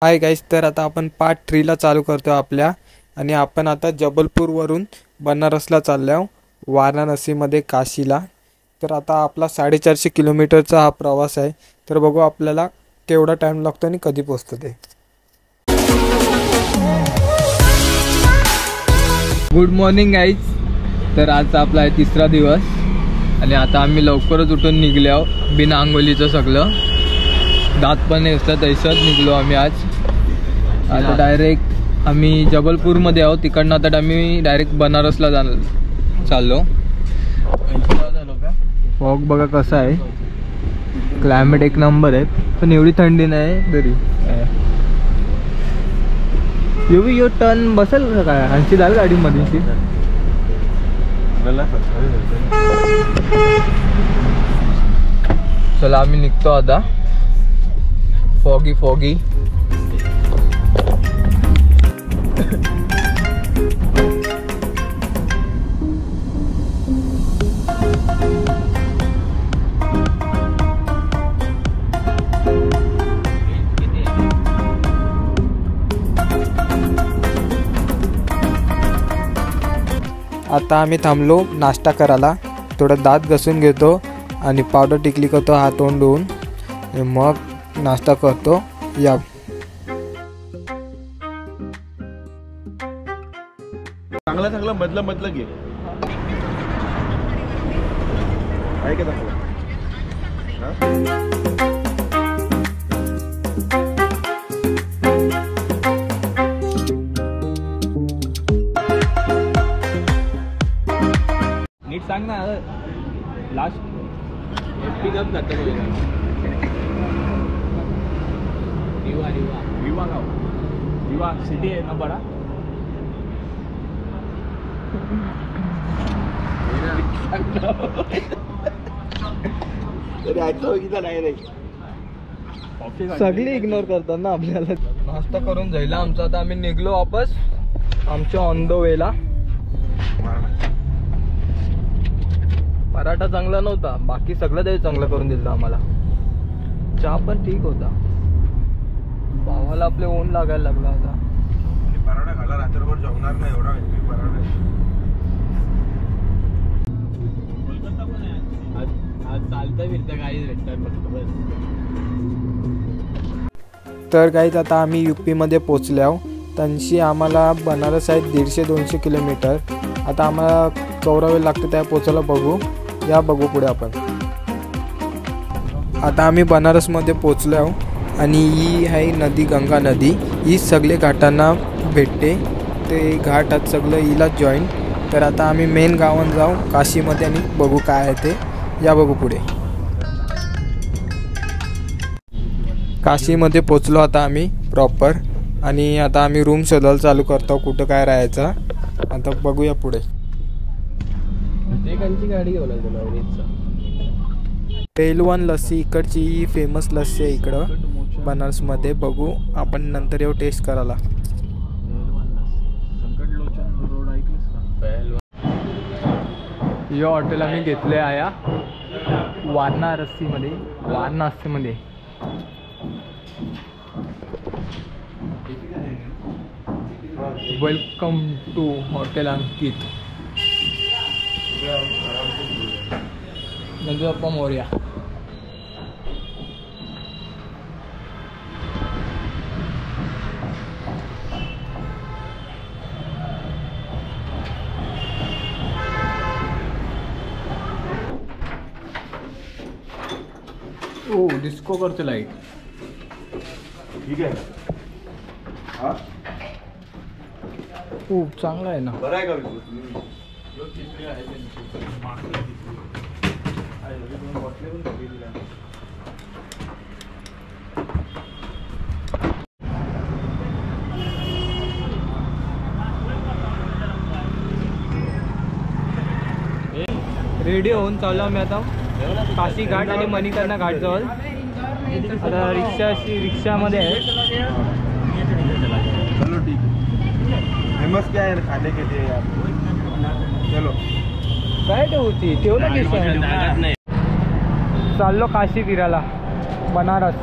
Hi guys, तर आता आपण पार्ट 3 ला चालू करतो आपल्या आणि आपण आता जबलपूरवरून बनारसला चाललो, वाराणसीमध्ये काशीला। तर आता आपला 450 किलोमीटरचा हा प्रवास आहे। तर बघू आपल्याला केवढा टाइम लागतो आणि कधी पोहोचतो ते। Good morning guys. तर आज आपला आहे तिसरा दिवस आणि आता आम्ही लवकरच उठून निघलो आहोत, बिना आंघोळीचं सगळं, दात पण असतात तसंच निघलो आम्ही आज। आता डायरेक्ट आम्ही जबलपूरमध्ये आहोत, तिकडनं आता आम्ही डायरेक्ट बनारसला चाललो। फॉग बघा कसा आहे, क्लायमेट एक नंबर आहे, पण एवढी थंडी नाही तरी। युवी यो टर्न बसेल का काय, आणखी जाल गाडीमध्ये। चला आम्ही निघतो आता। फॉगी फॉगी आता आम्ही थांबलो नाश्ता करायला, थोडं दात घसून घेतो आणि पावडर टिकली करतो हात तोंड धुवून, मग नाश्ता करतो। या चांगला चांगला मधलं घे, आहे का चांगलं? नीट सांग ना, लास्ट पिकअप जातो विवा गाव, विवा सिटी आहे ना बडा। सगळी इग्नोर करतात ना आपल्याला। नाश्ता करून जायला आमचा, आता आम्ही निघलो वापस आमच्या ऑन द वेला। पराठा चांगला नव्हता, बाकी सगळं ते चांगलं करून दिलं आम्हाला। चहा पण ठीक होता, भावाला आपले ऊन लागायला लागला होता। पराठा खाला रात्रभर जेवणार नाही एवढा पराठा। चालतं फिरतं गाईज भेटतात फक्त बस। तर गाईज आता आम्ही यूपी मध्ये पोचले आहोत। त्यांची आम्हाला बनारस आहे 150-200 किलोमीटर। आता आम्हाला केवढा वेळ लागतो त्या पोचायला बघू, या बघू पुढे आपण। आता आम्ही बनारस मध्ये पोचलो आहोत आणि ही आहे नदी, गंगा नदी। ही सगळे घाटांना भेटते, ते घाट आहेत सगळं हिला जॉईन। तर आता आम्ही मेन गावात जाऊ काशीमध्ये आणि बघू काय आहे ते, या बघू पुढे। काशीमध्ये पोचलो आता आम्ही प्रॉपर, आणि आता आम्ही रूम शोधायला चालू करतो कुठं काय राहायचं। आता बघूया पुढे। गाडी पेलवान लस्सी इकडची फेमस लस्सी आहे इकडं बनारसमध्ये। बघू आपण नंतर येऊ टेस्ट करायला। यो हॉटेल आम्ही घेतले आहे वाराणसीमध्ये। वेलकम टू हॉटेल अंकित नंदुअप्पा मोर्या। ओ डिस्को करते लाईट, ठीक आहे हा, खूप चांगला आहे ना। बरं आहे का? रेडी होऊन चाललो आम्ही आता काशी घाट आणि मणिकर्णा घाट जवळ। आता रिक्षामध्ये आहे। चलो ठीक है, फेमस क्या है खाने के लिए यार? चलो काय ठेवती, ठेवलं की चाललो काशी फिरायला बनारस।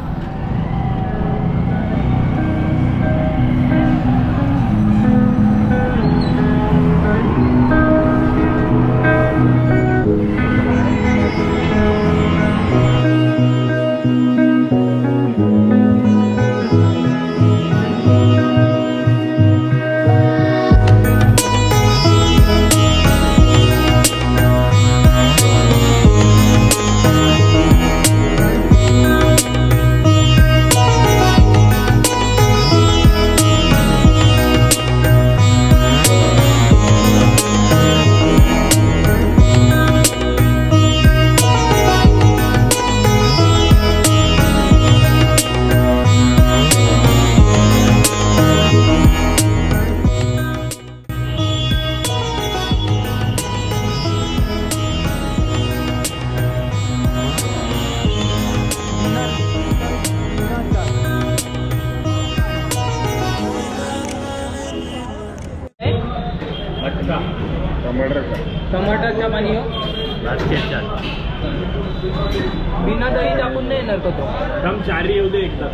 टमाटरच्या पाणी हो बिना दही टाकून नाही येणार का तो कम चारी येऊ दे एकदा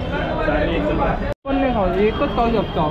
चारी एकदम पण नाही खाऊ एकच खाऊ शकतो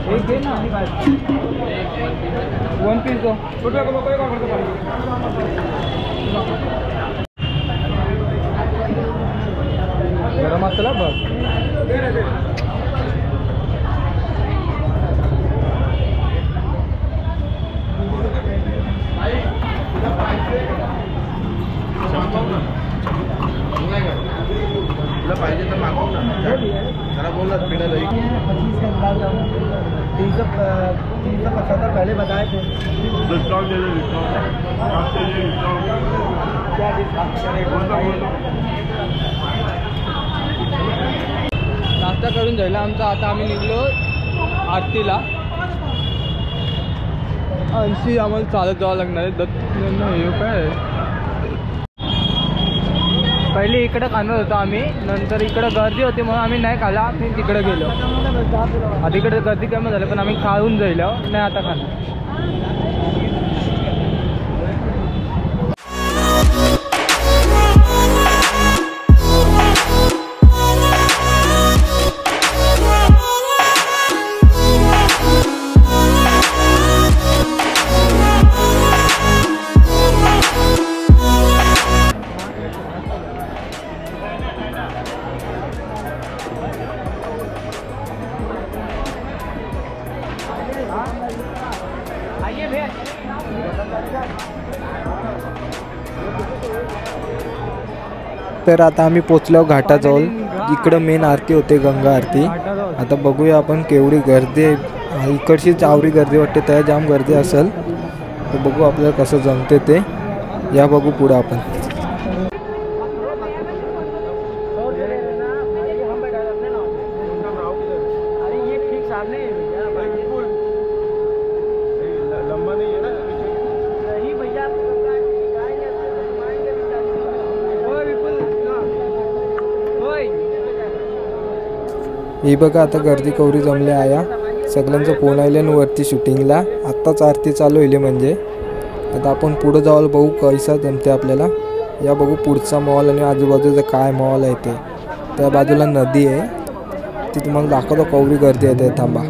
एक घे ना वन पीस दो गरम मसाला बस पाहिजे तर मागवू ना जरा बोल ना बिना दही 375 पहले बताए थे डिस्काउंट दे दो क्या डिस्काउंट नाश्ता करून झाला आमचा आता आम्ही निघलो आरतीला 80 आम्हाला चालत जावं लागणार आहे दत्त काय पहिले इकडे खाणार होतो आम्ही नंतर इकडे गर्दी होती म्हणून आम्ही नाही खाला आम्ही तिकडे गेलो आधी इकडे गर्दी कमी झाली पण आम्ही खाऊन जायलो नाही आता खाणार तर आता आम्ही पोचलो घाटाजवळ इकडं मेन आरती होते गंगा आरती आता बघूया आपण केवढी गर्दी आहे इकडचीच आवरी गर्दी वाटते त्या जाम गर्दी असेल तर बघू आपल्याला कसं जमते ते या बघू पुढं आपण ही बघा आता गर्दी कवरी जमले आया सगळ्यांचं फोन आले वरती शूटिंगला आत्ताच आरती चालू होईल म्हणजे आता आपण पुढं जावं बघू कैसा जमते आपल्याला या बघू पुढचा मॉल आणि आजूबाजूचा काय मॉल आहे ते त्या बाजूला नदी आहे ती तुम्हाला दाखवतो कवरी गर्दी आहे ते थांबा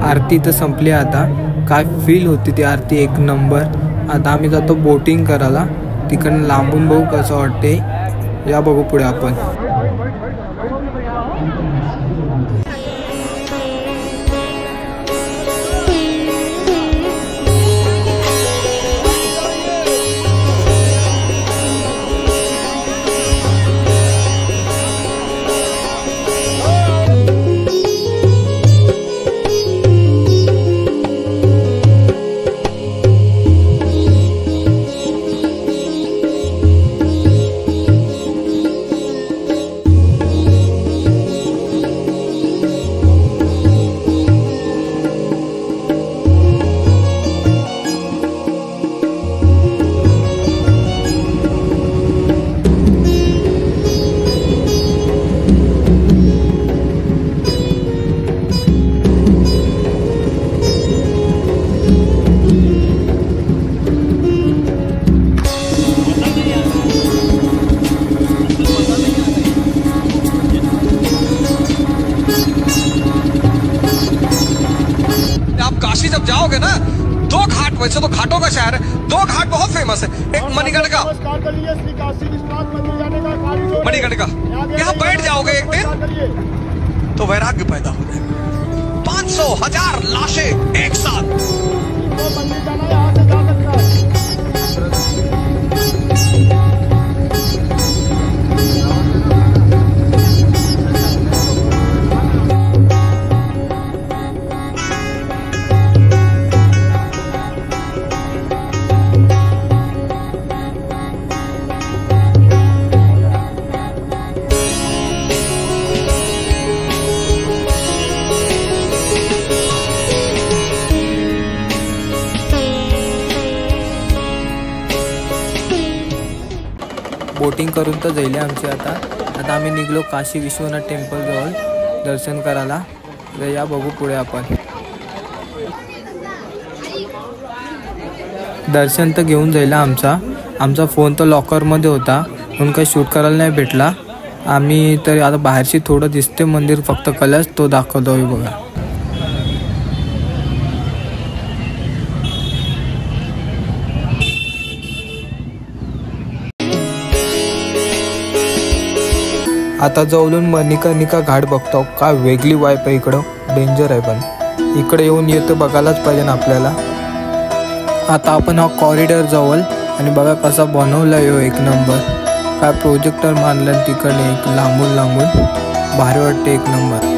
आरती तर संपली आता. काय फील होती ती आरती, एक नंबर. आता आम्ही जातो बोटिंग करायला. तिकडनं लांबून बघू कसं वाटते. या बघू पुढे आपण. वैसे तो घाटों का शहर है, 2 घाट बहुत फेमस है। एक मणिकर्ण का, यहाँ बैठ जाओगे एक दिन तो वैराग्य पैदा हो जाएगा। 500,000 लाशें एक साथ। बोटिंग करून तर जाईल आमची आता आम्ही निघलो काशी विश्वनाथ टेम्पल जवळ दर्शन करायला. तर या बघू पुढे आपण. दर्शन तर घेऊन जाईल आमचा फोन तर लॉकरमध्ये होता म्हणून काही शूट करायला नाही भेटला. आम्ही तर आता बाहेरशी थोडं दिसते मंदिर, फक्त कलश तो दाखवतोय बघा. आता जवळून मणिकर्णिका घाट बघतो. काय वेगळी वाईब आहे इकडं, डेंजर आहे पण इकडे येऊन येतं बघायलाच पाहिजे ना आपल्याला. आता आपण हा कॉरिडॉर जवळ आणि बघा कसा बनवला आहे एक नंबर. काय प्रोजेक्टर मानलं तिकडे एक लांबून भारी वाटते एक नंबर.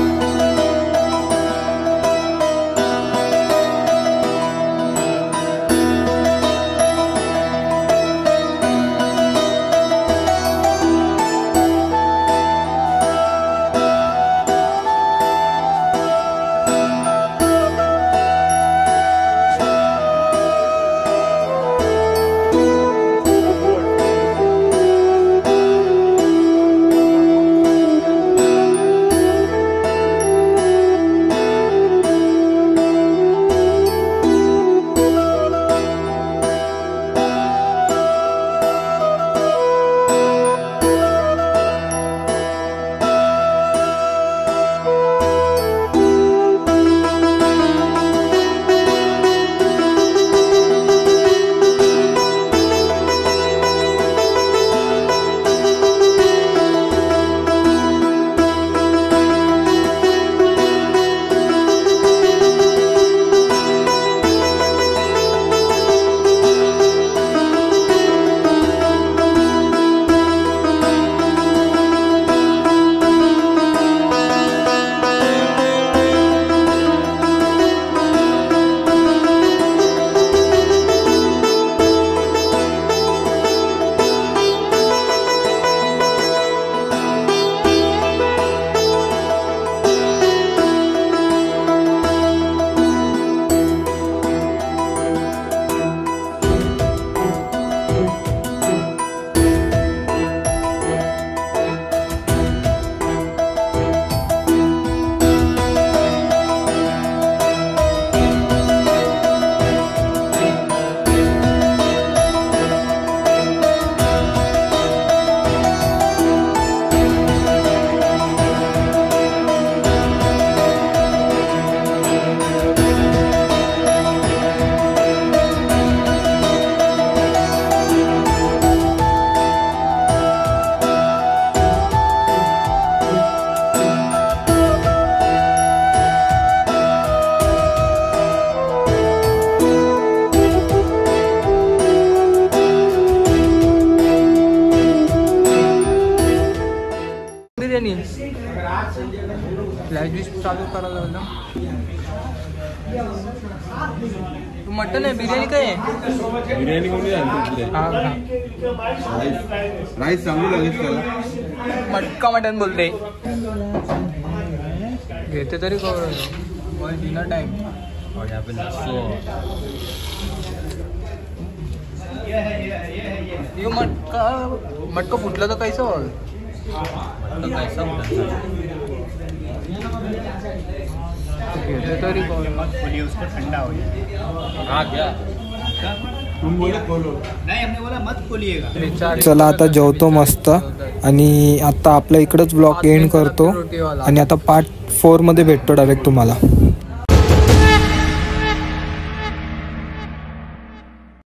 डिश चालू करायला ना. तू मटन आहे बिर्याणी काय आहे? बिर्याणी कोणी आणते? राईस चांगली लागेल त्याला. मटका मटन बोलते घेते तरी कवर डिनर टाइम. ये मटका फुटला तर कैसा होल? घेते तरी उसको ठंडा हो जाए. हाँ क्या तुम बोले खोलो. नहीं हमने बोला मत खोलिएगा. चला आता जेवतो मस्त आणि आता आपल्या इकडंच ब्लॉग एंड करतो आणि आता पार्ट 4 मध्ये भेटतो डायरेक्ट तुम्हाला.